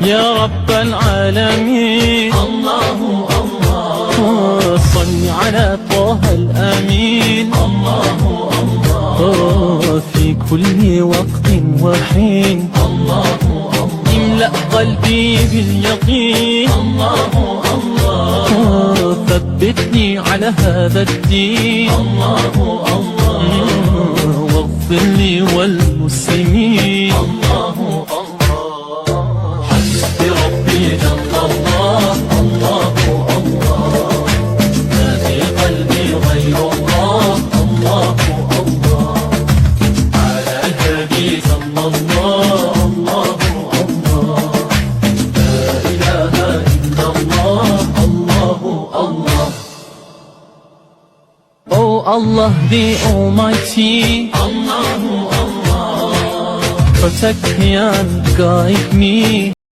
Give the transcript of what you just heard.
يا رب العالمين. الله الله صل على طه الأمين. الله الله في كل وقت وحين. الله الله املأ قلبي باليقين. الله الله ثبتني على هذا الدين. الله الله واغفر لي والمسلمين. الله الله حسبي ربي جل الله. الله الله ما في قلبي غير الله. الله الله على الهدي صلى الله. الله الله لا إله إلا الله. الله الله Oh Allah the Almighty, الله الله protect me and guide me.